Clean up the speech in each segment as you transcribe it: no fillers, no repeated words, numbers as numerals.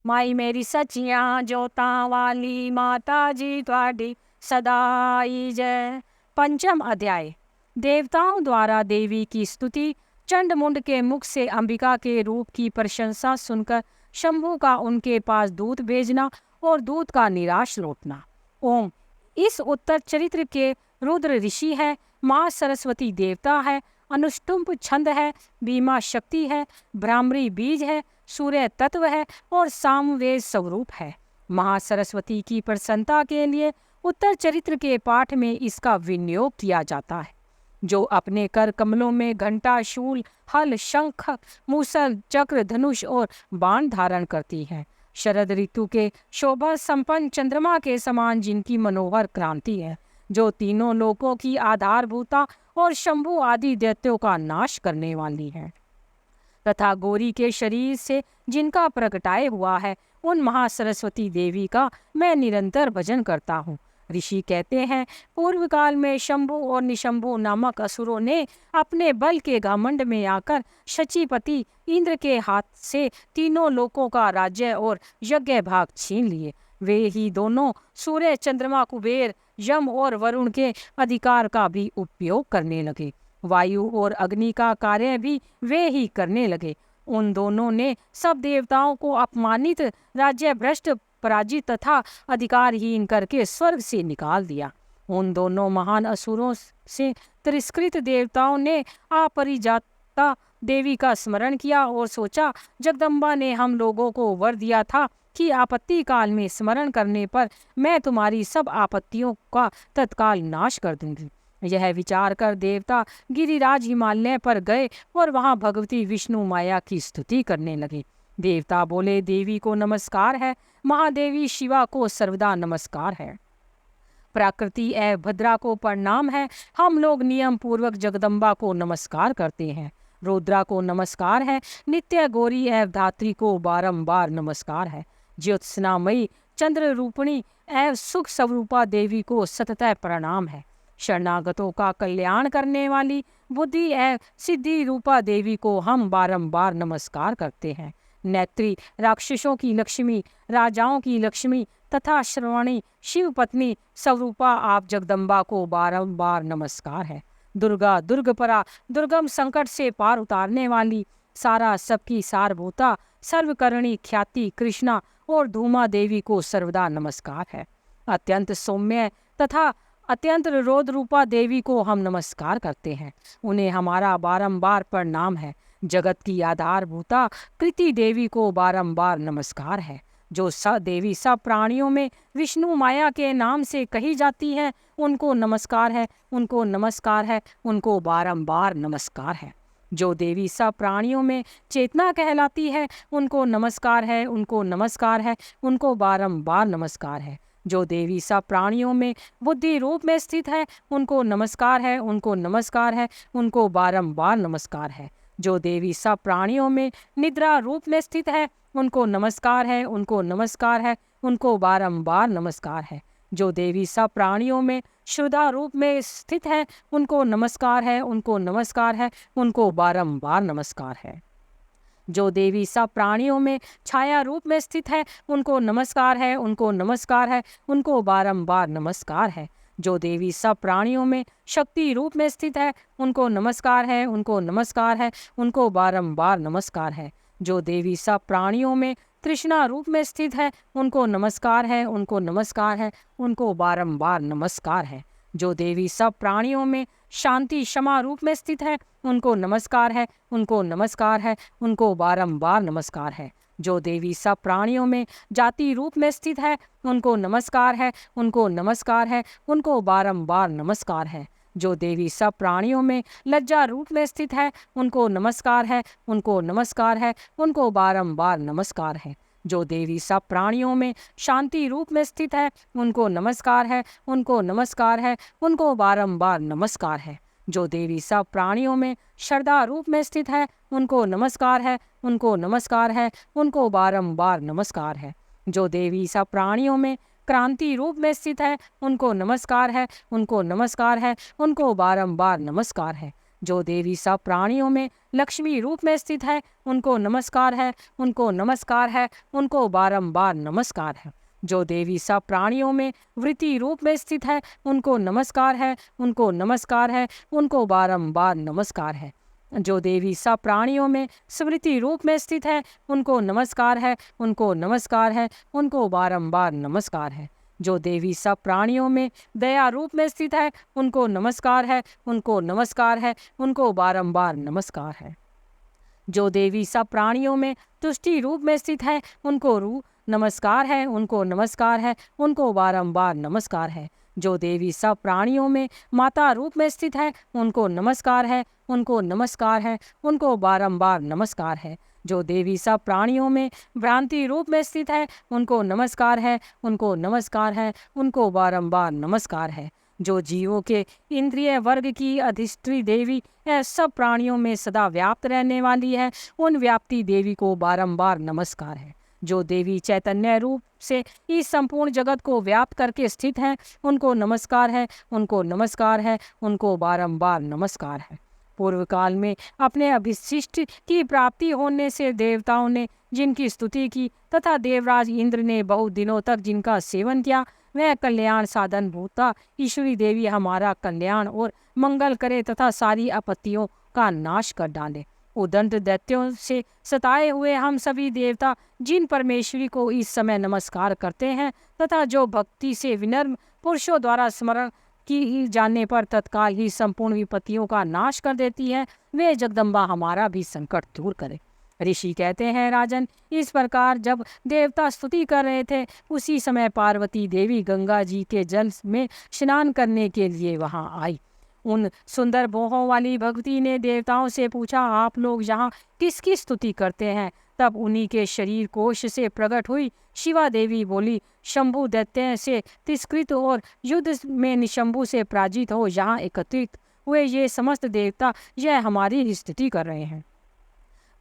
माई मेरी सचियां जोतां वाली माता जी ਤੁਹਾਡੀ सदाई जय। पंचम अध्याय। देवताओं द्वारा देवी की स्तुति। चंडमुंड के मुख से अंबिका के रूप की प्रशंसा सुनकर शंभु का उनके पास दूत भेजना और दूत का निराश लौटना। ओम। इस उत्तर चरित्र के रुद्र ऋषि है, माँ सरस्वती देवता है, अनुष्टुप छंद है, भीमा शक्ति है, भ्रामरी बीज है, सूर्य तत्व है और सामवेद स्वरूप है। महासरस्वती की प्रसन्नता के लिए उत्तर चरित्र के पाठ में इसका विनियोग किया जाता है, जो अपने कर कमलों में घंटा, शूल, हल, शंख, मूसल, चक्र, धनुष और बाण धारण करती है। शरद ऋतु के शोभा संपन्न चंद्रमा के समान जिनकी मनोहर क्रांति है, जो तीनों लोकों की आधारभूता और शंभु आदि दैत्यों का नाश करने वाली है, तथा गौरी के शरीर से जिनका प्रगटाए हुआ है, उन महासरस्वती देवी का मैं निरंतर भजन करता हूँ। ऋषि कहते हैं, पूर्व काल में शंभु और निशंभु नामक असुरों ने अपने बल के घमंड में आकर शचीपति इंद्र के हाथ से तीनों लोकों का राज्य और यज्ञ भाग छीन लिए। वे ही दोनों सूर्य, चंद्रमा, कुबेर, यम और वरुण के अधिकार का भी उपयोग करने लगे। वायु और अग्नि का कार्य भी वे ही करने लगे। उन दोनों ने सब देवताओं को अपमानित, राज्य भ्रष्ट, पराजित तथा अधिकारहीन करके स्वर्ग से निकाल दिया। उन दोनों महान असुरों से तिरस्कृत देवताओं ने अपरिजाता देवी का स्मरण किया और सोचा, जगदम्बा ने हम लोगों को वर दिया था कि आपत्ति काल में स्मरण करने पर मैं तुम्हारी सब आपत्तियों का तत्काल नाश कर दूंगी। यह विचार कर देवता गिरिराज हिमालय पर गए और वहां भगवती विष्णु माया की स्तुति करने लगे। देवता बोले, देवी को नमस्कार है, महादेवी शिवा को सर्वदा नमस्कार है, प्रकृति एवं भद्रा को प्रणाम है। हम लोग नियम पूर्वक जगदम्बा को नमस्कार करते हैं। रुद्रा को नमस्कार है, नित्य गौरी एवं धात्री को बारंबार नमस्कार है। ज्योत्सनामयी, चंद्र रूपिणी एवं सुख स्वरूपा देवी को सततः प्रणाम है। शरणागतों का कल्याण करने वाली बुद्धि एवं सिद्धि रूपा देवी को हम बारंबार नमस्कार करते हैं। नेत्री, राक्षसों की लक्ष्मी, राजाओं की लक्ष्मी तथा श्रवणी शिव पत्नी स्वरूपा आप जगदम्बा को बारंबार नमस्कार है। दुर्गा, दुर्गपरा, दुर्गम संकट से पार उतारने वाली, सारा सबकी सारभूता, सर्वकरणी ख्याति कृष्णा और धूमा देवी को सर्वदा नमस्कार है। अत्यंत सौम्य तथा अत्यंत रोध रूपा देवी को हम नमस्कार करते हैं। उन्हें हमारा बारंबार प्रणाम है। जगत की आधारभूता कृति देवी को बारंबार नमस्कार है। जो देवी सब प्राणियों में विष्णु माया के नाम से कही जाती है, उनको नमस्कार है, उनको नमस्कार है, उनको बारंबार नमस्कार है। जो देवी सब प्राणियों में चेतना कहलाती है, उनको नमस्कार है, उनको नमस्कार है, उनको बारंबार नमस्कार है। जो देवी सब प्राणियों में बुद्धि रूप में स्थित है, उनको नमस्कार है, उनको नमस्कार है, उनको बारंबार नमस्कार है। जो देवी सब प्राणियों में निद्रा रूप में स्थित है, उनको नमस्कार है, उनको नमस्कार है, उनको बारंबार नमस्कार है। जो देवी सब प्राणियों में श्रद्धा रूप में स्थित है, उनको नमस्कार है, उनको नमस्कार है, उनको बारंबार नमस्कार है। जो देवी सब प्राणियों में छाया रूप में स्थित है, उनको नमस्कार है, उनको नमस्कार है, उनको बारंबार नमस्कार है। जो देवी सब प्राणियों में शक्ति रूप में स्थित है, उनको नमस्कार है, उनको नमस्कार है, उनको बारंबार नमस्कार है। जो देवी सब प्राणियों में तृष्णा रूप में स्थित है, उनको नमस्कार है, उनको नमस्कार है, उनको बारंबार नमस्कार है। जो देवी सब प्राणियों में शांति क्षमा रूप में स्थित है, उनको नमस्कार है, उनको नमस्कार है, उनको बारंबार नमस्कार है। जो देवी सब प्राणियों में जाति रूप में स्थित है, उनको नमस्कार है, उनको नमस्कार है, उनको बारंबार नमस्कार है। जो देवी सब प्राणियों में लज्जा रूप में स्थित है, उनको नमस्कार है, उनको नमस्कार है, उनको बारंबार नमस्कार है। जो देवी सब प्राणियों में शांति रूप में स्थित है, उनको नमस्कार है, उनको नमस्कार है, उनको बारंबार नमस्कार है। जो देवी सब प्राणियों में श्रद्धा रूप में स्थित है, उनको नमस्कार है, उनको नमस्कार है, उनको बारंबार नमस्कार है। जो देवी सब प्राणियों में क्रांति रूप में स्थित है, उनको नमस्कार है, उनको नमस्कार है, उनको बारंबार नमस्कार है। जो देवी सब प्राणियों में लक्ष्मी रूप में स्थित है, उनको नमस्कार है, उनको नमस्कार है, उनको बारंबार नमस्कार है। जो देवी सब प्राणियों में वृत्ति रूप में स्थित है, उनको नमस्कार है, उनको नमस्कार है, उनको बारंबार नमस्कार है। जो देवी सब प्राणियों में स्मृति रूप में स्थित है, उनको नमस्कार है, उनको नमस्कार है, उनको बारंबार नमस्कार है। जो देवी सब प्राणियों में दया रूप में स्थित है, उनको नमस्कार है, उनको नमस्कार है, उनको बारंबार नमस्कार है। जो देवी सब प्राणियों में तुष्टि रूप में स्थित है, उनको नमस्कार है, उनको नमस्कार है, उनको बारंबार नमस्कार है। जो देवी सब प्राणियों में माता रूप में स्थित है, उनको नमस्कार है, उनको नमस्कार है, उनको बारंबार नमस्कार है। जो देवी सब प्राणियों में भ्रांति रूप में स्थित है, उनको नमस्कार है, उनको नमस्कार है, उनको बारंबार नमस्कार है। जो जीवों के इंद्रिय वर्ग की अधिष्ठी देवी है, सब प्राणियों में सदा व्याप्त रहने वाली है, उन व्याप्ति देवी को बारंबार नमस्कार है। जो देवी चैतन्य रूप से इस संपूर्ण जगत को व्याप्त करके स्थित है, उनको नमस्कार है, उनको नमस्कार है, उनको बारंबार नमस्कार है। पूर्व काल में अपने अभिशिष्ट की प्राप्ति होने से देवताओं ने जिनकी स्तुति की तथा देवराज इंद्र ने बहुत दिनों तक जिनका सेवन किया, वह कल्याण साधन भूता ईश्वरी देवी हमारा कल्याण और मंगल करे तथा सारी आपत्तियों का नाश कर डाले। उदंत दैत्यों से सताए हुए हम सभी देवता जिन परमेश्वरी को इस समय नमस्कार करते हैं तथा जो भक्ति से विनम्र पुरुषों द्वारा स्मरण की जाने पर तत्काल ही संपूर्ण विपत्तियों का नाश कर देती है, वे जगदम्बा हमारा भी संकट दूर करे। ऋषि कहते हैं, राजन, इस प्रकार जब देवता स्तुति कर रहे थे, उसी समय पार्वती देवी गंगा जी के जल में स्नान करने के लिए वहां आई। उन सुंदर भौहों वाली भगवती ने देवताओं से पूछा, आप लोग यहाँ किसकी स्तुति करते हैं? तब उन्हीं के शरीर कोश से प्रकट हुई शिवा देवी बोली, शंभु दैत्य से तिरस्कृत और युद्ध में निशंभु से पराजित हो यहाँ एकत्रित हुए ये समस्त देवता यह हमारी स्तुति कर रहे हैं।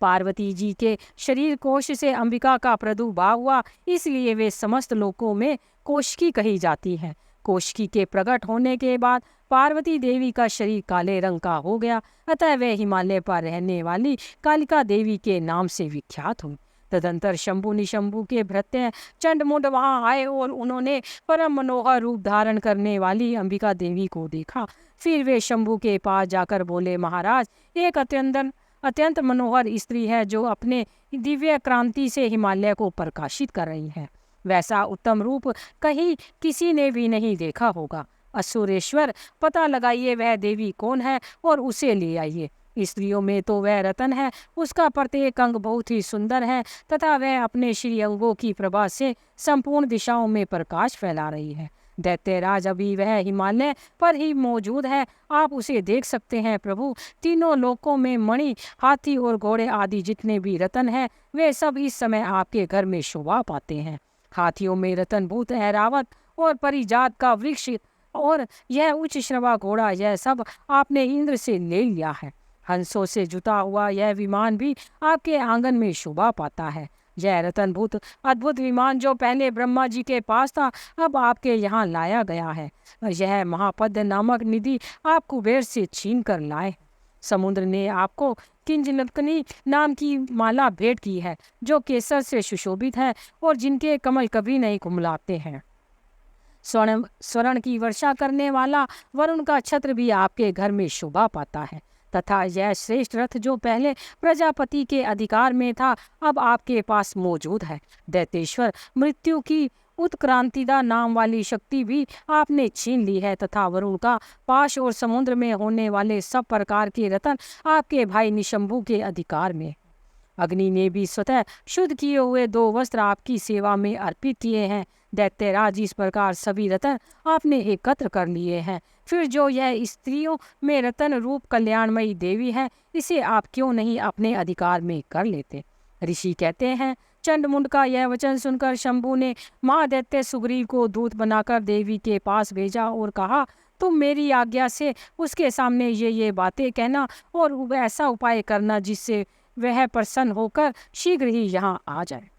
पार्वती जी के शरीर कोश से अंबिका का प्रादुर्भाव हुआ, इसलिए वे समस्त लोकों में कोशकी कही जाती हैं। कोशकी के प्रकट होने के बाद पार्वती देवी का शरीर काले रंग का हो गया, अतः वे हिमालय पर रहने वाली कालिका देवी के नाम से विख्यात हुई। तदंतर शंभु निशंभु के भृत्य चंडमुंड वहां आए और उन्होंने परम मनोहर रूप धारण करने वाली अंबिका देवी को देखा। फिर वे शंभु के पास जाकर बोले, महाराज, एक अत्यंत मनोहर स्त्री है जो अपने दिव्य क्रांति से हिमालय को प्रकाशित कर रही है। वैसा उत्तम रूप कहीं किसी ने भी नहीं देखा होगा। असुरेश्वर, पता लगाइए वह देवी कौन है और उसे ले आइए। स्त्रियों में तो वह रतन है, उसका प्रत्येक अंग बहुत ही सुंदर है तथा वह अपने श्री अंगों की प्रभा से संपूर्ण दिशाओं में प्रकाश फैला रही है। दैत्यराज, अभी वह हिमालय पर ही मौजूद है, आप उसे देख सकते हैं। प्रभु, तीनों लोकों में मणि, हाथी और घोड़े आदि जितने भी रतन हैं, वे सब इस समय आपके घर में शोभा पाते हैं। हाथियों में रतनभूत ऐरावत और परिजात का वृक्ष और यह उच्च श्रवा घोड़ा, यह सब आपने इंद्र से ले लिया है। हंसों से जुता हुआ यह विमान भी आपके आंगन में शोभा पाता है। यह रतनभूत अद्भुत विमान जो पहले ब्रह्मा जी के पास था, अब आपके यहाँ लाया गया है। यह महापद्य नामक निधि आप कुबेर से छीन कर लाए। समुद्र ने आपको किंजनकनी नाम की माला भेंट की है, जो केसर से सुशोभित है और जिनके कमल कभी नहीं कुमलाते हैं। स्वर्ण की वर्षा करने वाला वरुण का छत्र भी आपके घर में शोभा पाता है तथा यह श्रेष्ठ रथ जो पहले प्रजापति के अधिकार में था, अब आपके पास मौजूद है। दैतेश्वर, मृत्यु की उत्क्रांतिदा नाम वाली शक्ति भी आपने छीन ली है तथा वरुण का पाश और समुद्र में होने वाले सब प्रकार के रतन आपके भाई निशंभु के अधिकार में। अग्नि ने भी स्वतः शुद्ध किए हुए 2 वस्त्र आपकी सेवा में अर्पित किए हैं। दैत्यराज, इस प्रकार सभी रतन आपने एकत्र कर लिए हैं। फिर जो यह स्त्रियों में रतन रूप कल्याणमयी देवी है, इसे आप क्यों नहीं अपने अधिकार में कर लेते? ऋषि कहते हैं, चंडमुंड का यह वचन सुनकर शंभु ने महादैत्य सुग्रीव को दूत बनाकर देवी के पास भेजा और कहा, तुम मेरी आज्ञा से उसके सामने ये बातें कहना और ऐसा उपाय करना जिससे वह प्रसन्न होकर शीघ्र ही यहाँ आ जाए।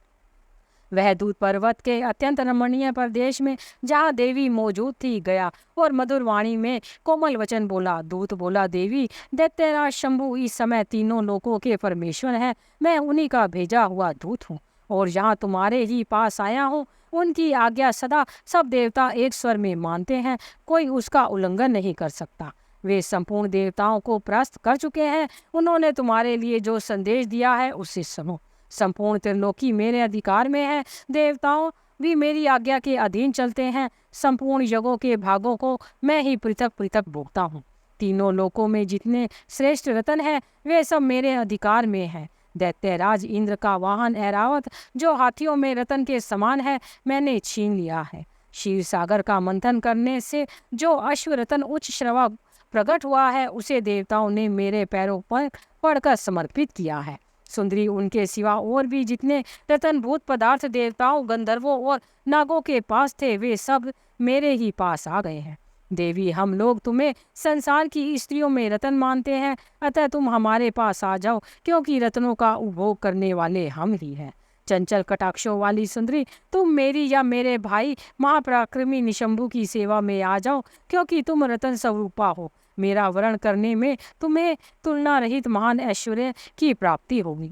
वह दूत पर्वत के अत्यंत रमणीय प्रदेश में जहाँ देवी मौजूद थी गया और मधुर वाणी में कोमल वचन बोला। दूत बोला, देवी, दैत्यराज शंभु इस समय तीनों लोकों के परमेश्वर हैं। मैं उन्हीं का भेजा हुआ दूत हूँ और यहाँ तुम्हारे ही पास आया हूँ। उनकी आज्ञा सदा सब देवता एक स्वर में मानते हैं, कोई उसका उल्लंघन नहीं कर सकता। वे संपूर्ण देवताओं को परास्त कर चुके हैं। उन्होंने तुम्हारे लिए जो संदेश दिया है उसे सुनो। संपूर्ण त्रिलोकी मेरे अधिकार में है। देवताओं भी मेरी आज्ञा के अधीन चलते हैं। संपूर्ण यज्ञों के भागों को मैं ही पृथक पृथक भोगता हूँ। तीनों लोकों में जितने श्रेष्ठ रत्न हैं वे सब मेरे अधिकार में हैं। दैत्यराज इंद्र का वाहन ऐरावत जो हाथियों में रत्न के समान है मैंने छीन लिया है। क्षीर सागर का मंथन करने से जो अश्व रत्न उच्च श्रवा प्रकट हुआ है उसे देवताओं ने मेरे पैरों पर पड़कर समर्पित किया है। सुंदरी, उनके सिवा और भी जितने रत्नभूत पदार्थ देवताओं, गंधर्वों और नागों के पास थे वे सब मेरे ही पास आ गए हैं। देवी, हम लोग तुम्हें संसार की स्त्रियों में रत्न मानते हैं, अतः तुम हमारे पास आ जाओ, क्योंकि रत्नों का उपभोग करने वाले हम ही हैं। चंचल कटाक्षों वाली सुंदरी, तुम मेरी या मेरे भाई महापराक्रमी निशंभु की सेवा में आ जाओ, क्योंकि तुम रत्न स्वरूपा हो। मेरा वरण करने में तुम्हें तुलना रहित महान ऐश्वर्य की प्राप्ति होगी।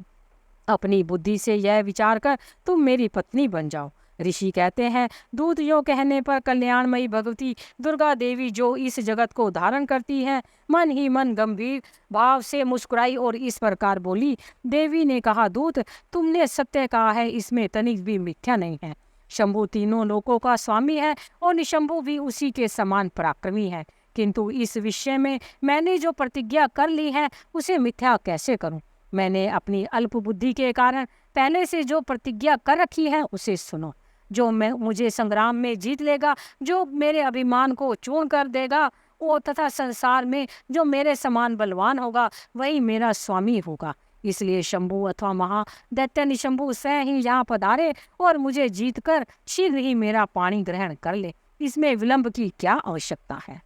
अपनी बुद्धि से यह विचार कर तुम मेरी पत्नी बन जाओ। ऋषि कहते हैं, दूत यो कहने पर कल्याणमयी भगवती दुर्गा देवी जो इस जगत को धारण करती है मन ही मन गंभीर भाव से मुस्कुराई और इस प्रकार बोली। देवी ने कहा, दूत, तुमने सत्य कहा है, इसमें तनिक भी मिथ्या नहीं है। शंभु तीनों लोकों का स्वामी है और निशंभु भी उसी के समान पराक्रमी है, किंतु इस विषय में मैंने जो प्रतिज्ञा कर ली है उसे मिथ्या कैसे करूं। मैंने अपनी अल्प बुद्धि के कारण पहले से जो प्रतिज्ञा कर रखी है उसे सुनो। जो मुझे संग्राम में जीत लेगा, जो मेरे अभिमान को चूर्ण कर देगा, वो तथा संसार में जो मेरे समान बलवान होगा वही मेरा स्वामी होगा। इसलिए शंभु अथवा महादैत्य निशंभु स्वयं ही यहाँ पधारे और मुझे जीतकर शीघ्र ही मेरा पाणी ग्रहण कर ले। इसमें विलंब की क्या आवश्यकता है।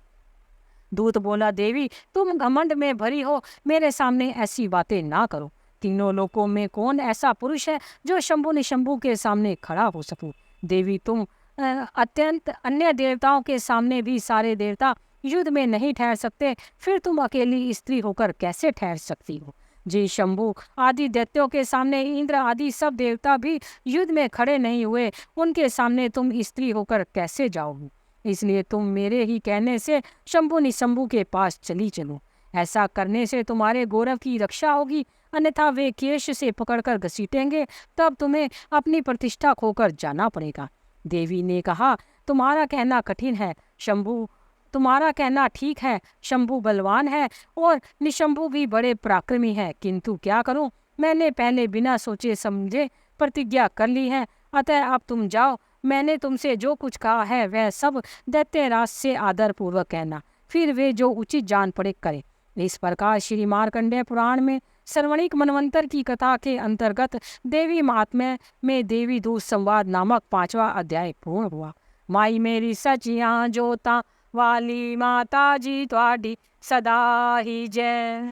दूत बोला, देवी, तुम घमंड में भरी हो, मेरे सामने ऐसी बातें ना करो। तीनों लोकों में कौन ऐसा पुरुष है जो शंभु निशंभु के सामने खड़ा हो सके। देवी, तुम अत्यंत अन्य देवताओं के सामने भी सारे देवता युद्ध में नहीं ठहर सकते, फिर तुम अकेली स्त्री होकर कैसे ठहर सकती हो। जी, शंभु आदि दैत्यों के सामने इंद्र आदि सब देवता भी युद्ध में खड़े नहीं हुए, उनके सामने तुम स्त्री होकर कैसे जाओगी। इसलिए तुम मेरे ही कहने से शंभु निशंभु के पास चली चलो। ऐसा करने से तुम्हारे गौरव की रक्षा होगी, अन्यथा वे केश से पकड़कर घसीटेंगे, तब तुम्हें अपनी प्रतिष्ठा खोकर जाना पड़ेगा। देवी ने कहा, तुम्हारा कहना कठिन है शंभु, तुम्हारा कहना ठीक है। शंभु बलवान है और निशंभु भी बड़े पराक्रमी है, किंतु क्या करूं, मैंने पहले बिना सोचे समझे प्रतिज्ञा कर ली है। अतः अब तुम जाओ, मैंने तुमसे जो कुछ कहा है वह सब दैत्यराज से आदर पूर्वक कहना, फिर वे जो उचित जान पड़े करें। इस प्रकार श्री मार्कंडेय पुराण में सर्वणिक मनवंतर की कथा के अंतर्गत देवी महात्म्य में देवी दूत संवाद नामक 5वां अध्याय पूर्ण हुआ। माई मेरी सचिया जोता वाली माता जी त्वाडी सदा ही जय।